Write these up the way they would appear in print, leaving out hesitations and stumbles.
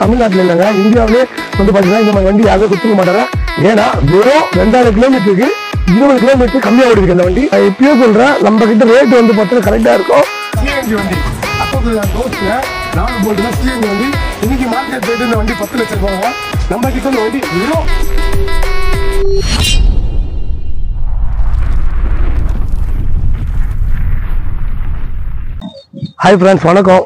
தமிழ்நாட்டில் இல்லைங்க, இந்தியாவிலே வந்து பாத்தீங்கன்னா இந்த மாதிரி வண்டி யாரும் குத்துக்க மாட்டாங்க. ஏன்னா வெறும் 2000 கிலோமீட்டருக்கு 20 கிலோமீட்டர் கம்மியா ஓடி இருக்கு அந்த வண்டி. எப்பயோ சொல்றேன், நம்ம கிட்ட ரேட் வந்து பார்த்தீங்கன்னா கரெக்டா இருக்கும். சிஎன்ஜி வண்டி அப்போ தோஸ்ட்ல 4 போல்ட் தான் சிஎன்ஜி வண்டி. இன்னைக்கு மார்க்கெட் ரேட் இந்த வண்டி 10 லட்சம் ரூபாங்க. நம்ம கிட்ட இந்த வண்டி வெறும் ஹாய் ஃப்ரெண்ட்ஸ், வணக்கம்.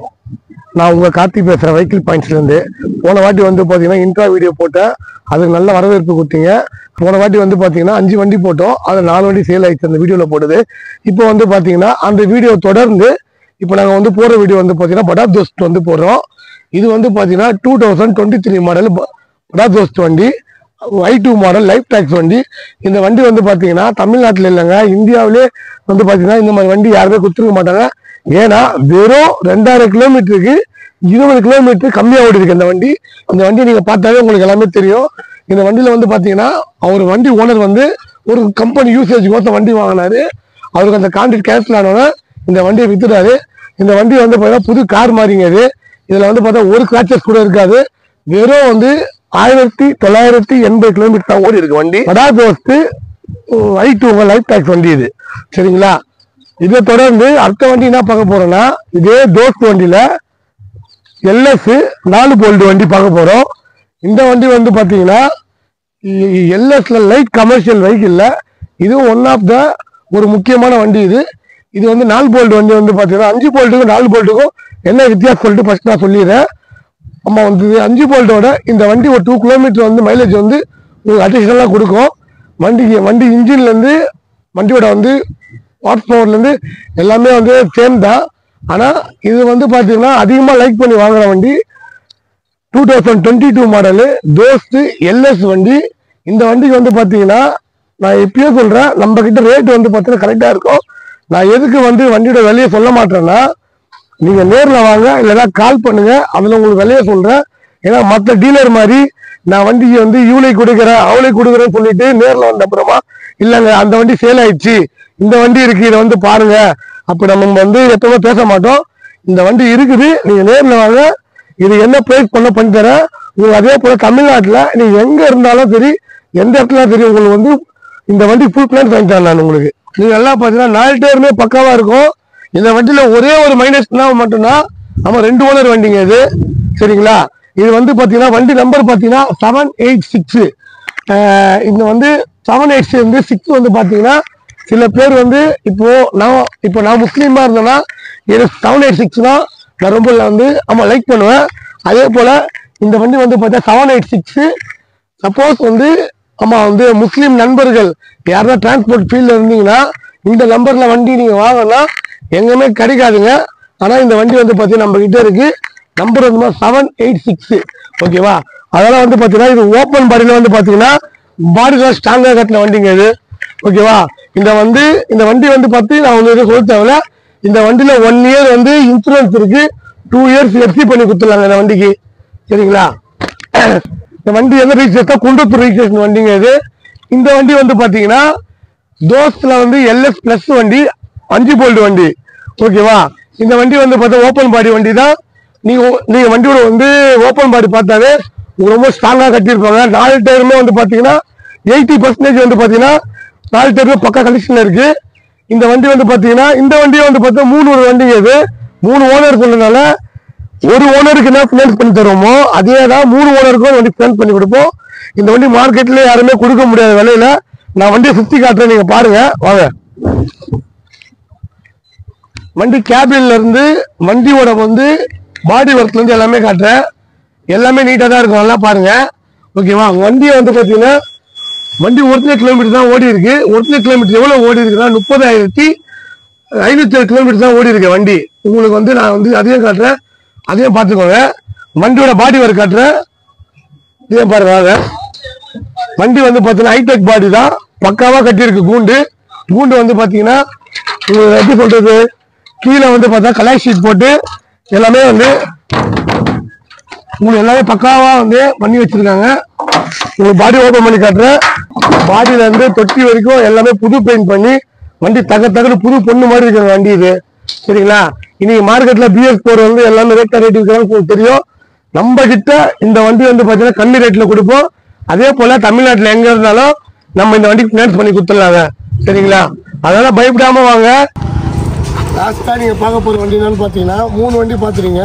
நான் உங்க கார்த்தி பேசுறேன், வெஹிக்கிள் பாயிண்ட்ஸ்ல இருந்து. போன வாட்டி வந்து பாத்தீங்கன்னா இன்ட்ரா வீடியோ போட்டேன், அதுக்கு நல்ல வரவேற்பு கொடுத்தீங்க. போன வாட்டி வந்து பாத்தீங்கன்னா 5 வண்டி போட்டோம், அது 4 வண்டி சேல் ஆயிடுச்சு அந்த வீடியோல போட்டது. இப்போ வந்து பாத்தீங்கன்னா அந்த வீடியோ தொடர்ந்து இப்போ நாங்க வந்து போற வீடியோ வந்து பாத்தீங்கன்னா படாப் தோஸ்ட் வந்து போடுறோம். இது வந்து பாத்தீங்கன்னா 2023 மாடல் படாப் தோஸ்ட் வண்டி, i2 மாடல் லைஃப் டாக்ஸ் வண்டி. இந்த வண்டி வந்து பாத்தீங்கன்னா தமிழ்நாட்டில் இல்லைங்க, இந்தியாவிலே வந்து பாத்தீங்கன்னா இந்த மாதிரி வண்டி யாருமே கொடுத்துருக்க மாட்டாங்க. ஏன்னா வெறும் 2000 கிலோமீட்டருக்கு 20 கிலோமீட்டர் கம்மியா ஓடி இருக்கு இந்த வண்டி. இந்த வண்டி நீங்க பார்த்தாலே உங்களுக்கு எல்லாமே தெரியும். இந்த வண்டியில வந்து பாத்தீங்கன்னா அவர் வண்டி ஓனர் வந்து ஒரு கம்பெனி யூசேஜ் வண்டி வாங்கினாரு. அவருக்கு அந்த கான்ட்ராக்ட் கேன்சல் ஆனோட இந்த வண்டியை வித்துட்டாரு. இந்த வண்டி வந்து பாத்தீங்கன்னா புது கார் மாறிங்கிறது. இதுல வந்து பார்த்தா ஒரு கிராச்சஸ் கூட இருக்காது. வெறும் வந்து 1980 கிலோமீட்டர் தான் ஓடி இருக்கு வண்டி. படாப் தோஸ்ட் i2 லைஃப் டாக்ஸ் வண்டி இது, சரிங்களா? இதை தொடர்ந்து அடுத்த வண்டி என்ன பார்க்க போறோம்னா, இதே தோஸ்ட் வண்டியில எல்எஸ் 4 போல்ட் வண்டி பார்க்க போறோம். இந்த வண்டி வந்து பாத்தீங்கன்னா எல்எஸ்ல லைட் கமர்ஷியல் வெஹிக்கிள்ல இது ஒன் ஆஃப் த ஒரு முக்கியமான வண்டி. இது வந்து 4 போல்ட் வண்டி வந்து பாத்தீங்கன்னா 5 போல்ட்டுக்கும் 4 போல்ட்டுக்கும் என்ன வித்தியாசம் சொல்லிட்டு ஃபர்ஸ்ட் நான் சொல்லிடுறேன். நம்ம வந்து 5 போல்ட்டோட இந்த வண்டி ஒரு 2 கிலோமீட்டர் வந்து மைலேஜ் வந்து உங்களுக்கு அடிஷனலா கொடுக்கும். வண்டி இன்ஜின்ல இருந்து வண்டியோட வந்து ஹார்ஸ் பவர்ல இருந்து எல்லாமே வந்து சேம் தான். ஆனா இது வந்து பாத்தீங்கன்னா அதிகமா லைக் பண்ணி வாங்குற வண்டி 2022 மாடலு தோஸ்ட் எல்எஸ் வண்டி. இந்த வண்டிக்கு வந்து பாத்தீங்கன்னா நான் எப்பயோ சொல்றேன், நம்ம கிட்ட ரேட் வந்து பாத்தீங்கன்னா கரெக்டா இருக்கும். நான் எதுக்கு வந்து வண்டியோட விலையை சொல்ல மாட்டேன்னா, நீங்க நேர்ல வாங்க இல்லைன்னா கால் பண்ணுங்க, அதுல உங்களுக்கு விலையை சொல்றேன். ஏன்னா மற்ற டீலர் மாதிரி நான் வண்டிக்கு வந்து இவளை கொடுக்குறேன் அவளை கொடுக்குறேன்னு சொல்லிட்டு நேர்ல வந்த அப்புறமா இல்லைங்க அந்த வண்டி சேல் ஆயிடுச்சு, இந்த வண்டி இருக்கு, இதை வந்து பாருங்க, அப்ப நம்ம வந்து எப்பவுமே பேச மாட்டோம். இந்த வண்டி இருக்குது, நீங்க நேர்ல வாங்க, இது என்ன பிரைஸ் பண்ணி தரேன் உங்களுக்கு. அதே போல தமிழ்நாட்டுல நீங்க எங்க இருந்தாலும் சரி, எந்த இடத்துல சரி, உங்களுக்கு வந்து இந்த வண்டி ஃபுல் பிளான் பண்ணி தரேன் நான் உங்களுக்கு. நீங்க எல்லாம் பாத்தீங்கன்னா 4 டயருமே பக்காவா இருக்கும். இந்த வண்டியில ஒரே ஒரு மைனஸ் மட்டும்தான், நம்ம 2 ஓனர் வண்டிங்க இது, சரிங்களா? இது வந்து பாத்தீங்கன்னா வண்டி நம்பர் பாத்தீங்கன்னா 786. இந்த வந்து 786 வந்து 6 வந்து பாத்தீங்கன்னா சில பேர் வந்து இப்போ நான் முஸ்லீமா இருந்தேன்னா 786 தான் நான் ரொம்ப வந்து லைக் பண்ணுவேன். அதே போல இந்த வண்டி வந்து பார்த்தா 786. சப்போஸ் வந்து வந்து முஸ்லீம் நண்பர்கள் யாருன்னா டிரான்ஸ்போர்ட் ஃபீல்ட்ல இருந்தீங்கன்னா இந்த நம்பர்ல வண்டி நீங்க வாங்கினா எங்கேயுமே கிடைக்காதுங்க. ஆனா இந்த வண்டி வந்து பார்த்தீங்கன்னா நம்ம கிட்ட இருக்கு. நம்பர் வந்து 786, ஓகேவா? அதெல்லாம் வந்து பார்த்தீங்கன்னா இது ஓப்பன் பாடியில வந்து பார்த்தீங்கன்னா பாடிலாம் ஸ்ட்ராங்கா கட்டின வண்டிங்க இது, ஓகேவா? இந்த வண்டி வந்து பார்த்து நான் உங்களுக்கு சொல்ல தேவையில்ல. இந்த வண்டியில 1 இயர் வந்து இன்சூரன்ஸ் இருக்கு, 2 இயர்ஸ் எஃப்சி பண்ணி கொடுத்துடலாங்க இந்த வண்டிக்கு, சரிங்களா? இந்த வண்டி எந்த ரிஜிஸ்ட்ரேஷன், குண்டத்தூர் ரிஜிஸ்ட்ரேஷன் வண்டிங்க இது. இந்த வண்டி வந்து பாத்தீங்கன்னா தோஸ்ட்ல வந்து எல்எஸ் பிளஸ் வண்டி, 5 போல்ட் வண்டி, ஓகேவா? இந்த வண்டி வந்து பார்த்தா ஓப்பன் பாடி வண்டி தான். நீங்க வண்டியோட வந்து ஓப்பன் பாடி பார்த்தாவே ரொம்ப ஸ்ட்ராங்கா கட்டியிருப்பாங்க. 4 டயருமே வந்து பாத்தீங்கன்னா 80% வந்து பாத்தீங்கன்னா 4 டயருமே பக்கா கண்டிஷன்ல இருக்கு. இந்த வண்டி வந்து பாத்தீங்கன்னா இந்த வண்டியை வந்து பார்த்தா 3 வண்டிங்க இது. 3 ஓனர் சொன்னதுனால ஒரு ஓனருக்கு என்ன பினான்ஸ் பண்ணி தருவோமோ அதே தான் 3 ஓனருக்கும் வண்டி பினான்ஸ் பண்ணி கொடுப்போம். இந்த வண்டி மார்க்கெட்ல யாருமே கொடுக்க முடியாத விலையில நான் வண்டியை சுத்தி காட்டுறேன், நீங்க பாருங்க வாங்க. வண்டி கேபின்ல இருந்து வண்டியோட வந்து பாடி ஒர்க்ல இருந்து எல்லாமே காட்டுறேன். எல்லாமே நீட்டா தான் இருக்கும், நல்லா பாருங்க, ஓகேவா? வண்டியை வந்து பாத்தீங்கன்னா வண்டி 1 கிலோமீட்டர் தான் ஓடி இருக்கு. 1 கிலோமீட்டர் எவ்வளவு ஓடி இருக்குன்னா 30,507 கிலோமீட்டர் தான் ஓடி இருக்கு வண்டி. உங்களுக்கு வந்து நான் வந்து அதையும் காட்டுறேன், அதையும் பார்த்துக்கோங்க. வண்டியோட பாடி ஒர்க் காட்டுறேன், இதையும் பாருங்க. வண்டி வந்து பாத்தீங்கன்னா ஹைடெக் பாடி தான், பக்காவா கட்டியிருக்கு. கூண்டு வந்து பாத்தீங்கன்னா உங்களுக்கு எப்படி சொல்றது, கீழே வந்து பார்த்தா கலாய் ஷீட் போட்டு எல்லாமே வந்து உங்களுக்கு எல்லாமே பக்காவா வந்து பண்ணி வச்சிருக்காங்க. உங்களுக்கு பாடி ஓபன் பண்ணி காட்டுறேன். பாடியில இருந்து தொட்டி வரைக்கும் எல்லாமே புது பெயிண்ட் பண்ணி வண்டி தகன்னு புது பொண்ணு மாதிரி இருக்கிற வண்டி இது, சரிங்களா? இன்னைக்கு மார்க்கெட்ல பிஎஸ்4 வந்து எல்லாமே ரேட் இருக்கிறாங்க உங்களுக்கு தெரியும். நம்ம கிட்ட இந்த வண்டி வந்து பாத்தீங்கன்னா கம்மி ரேட்ல கொடுப்போம். அதே போல தமிழ்நாட்டுல எங்க இருந்தாலும் நம்ம இந்த வண்டிக்கு பினான்ஸ் பண்ணி கொடுத்துடலாங்க. சரிங்களா? அதனால பயப்படாம வாங்க. லாஸ்டா நீங்க பார்க்க போற வண்டி என்னன்னு பாத்தீங்கன்னா 3 வண்டி பாத்துறீங்க.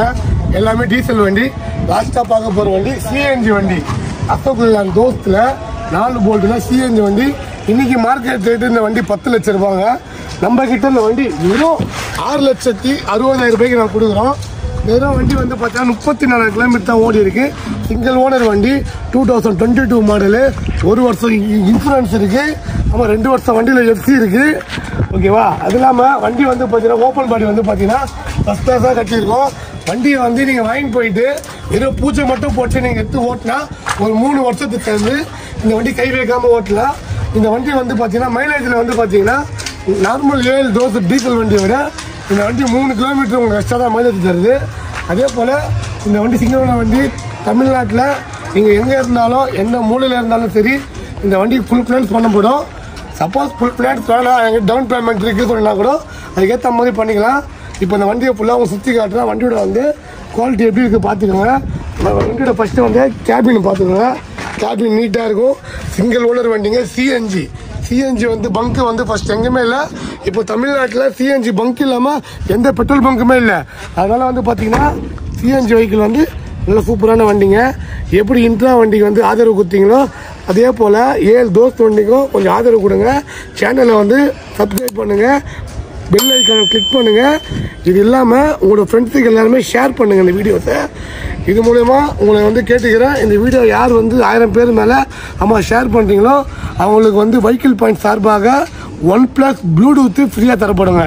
எல்லாமே டீசல் வண்டி. லாஸ்டா பார்க்க போற வண்டி சிஎன்ஜி வண்டி. அசோக் லேண்ட் தோஸ்த்ல 4 போல்ட்ல சிஎன்ஜி வண்டி. இன்னைக்கு மார்க்கெட் ரேட் இந்த வண்டி 10 லட்சம் ரூபாங்க. நம்ம கிட்ட இந்த வண்டி வெறும் 6,60,000 ரூபாய்க்கு நான் கொடுக்குறோம். வெறும் வண்டி வந்து பார்த்தீங்கன்னா 34 கிலோமீட்டர் தான் ஓடி இருக்கு. சிங்கிள் ஓனர் வண்டி, 2022 மாடலு. 1 வருஷம் இன்சூரன்ஸ் இருக்கு. ஆமாம், 2 வருஷம் வண்டியில் எஃப்சி இருக்கு. ஓகேவா? அது இல்லாமல் வண்டி வந்து பார்த்தீங்கன்னா ஓப்பன் பாடி வந்து பார்த்தீங்கன்னா ஃபஸ்ட் கிளாஸாக கட்டியிருக்கோம். வண்டியை வந்து நீங்கள் வாங்கிட்டு போயிட்டு வெறும் பூஜை மட்டும் போட்டு நீங்கள் எடுத்து ஓட்டினா ஒரு 3 வருஷத்துக்கு சேர்ந்து இந்த வண்டி கை வைக்காமல் ஓட்டலாம். இந்த வண்டி வந்து பார்த்தீங்கன்னா மைலேஜில் வந்து பார்த்தீங்கன்னா நார்மல் 7 டோஸ் டீசல் வண்டியை விட இந்த வண்டி 3 கிலோமீட்டர் உங்களுக்கு எக்ஸ்ட்ரா தான் மைலேஜ் தருது. அதே போல் இந்த வண்டி சிங்கிளான வண்டி. தமிழ்நாட்டில் நீங்கள் எங்கே இருந்தாலும் எந்த மூலையில் இருந்தாலும் சரி இந்த வண்டிக்கு ஃபுல் ஃபினான்ஸ் பண்ணப்படும். சப்போஸ் ஃபுல் ஃபினான்ஸ் வேணாம், எங்கள் டவுன் பேமெண்ட் இருக்குது சொன்னால் கூட அதுக்கேற்ற மாதிரி பண்ணிக்கலாம். இப்போ இந்த வண்டியை ஃபுல்லாக அவங்க சுற்றி காட்டுறேன். வண்டியோட வந்து குவாலிட்டி எப்படி இருக்குது பார்த்துக்கோங்க. வண்டியோட ஃபஸ்ட்டு வந்து கேபின் பார்த்துக்கோங்க. கேபின் நீட்டாக இருக்கும். சிங்கிள் ஓனர் வண்டிங்க. சிஎன்ஜி வந்து பங்கு வந்து ஃபர்ஸ்ட் எங்கேயுமே இல்லை. இப்போ தமிழ்நாட்டில் சிஎன்ஜி பங்க் இல்லாமல் எந்த பெட்ரோல் பங்க்குமே இல்லை. அதனால் வந்து பார்த்தீங்கன்னா சிஎன்ஜி வெஹிக்கிள் வந்து நல்ல சூப்பரான வண்டிங்க. எப்படி இன்ட்ரா வண்டிக்கு வந்து ஆதரவு கொடுத்தீங்களோ அதே போல் 7 தோஸ்த் வண்டிக்கும் கொஞ்சம் ஆதரவு கொடுங்க. சேனலை வந்து சப்ஸ்கிரைப் பண்ணுங்கள், பெல் ஐக்கானை கிளிக் பண்ணுங்கள். இது இல்லாமல் உங்களோட ஃப்ரெண்ட்ஸுக்கு எல்லாருமே ஷேர் பண்ணுங்கள் இந்த வீடியோஸை. இது மூலமா உங்களை வந்து கேட்டுக்கிறேன், இந்த வீடியோ யார் வந்து 1000 பேர் மேலே ஷேர் பண்ணுறீங்களோ அவங்களுக்கு வந்து வெஹிக்கிள் பாயிண்ட் சார்பாக OnePlus ப்ளூடூத் ஃப்ரீயாக தரப்படுங்க.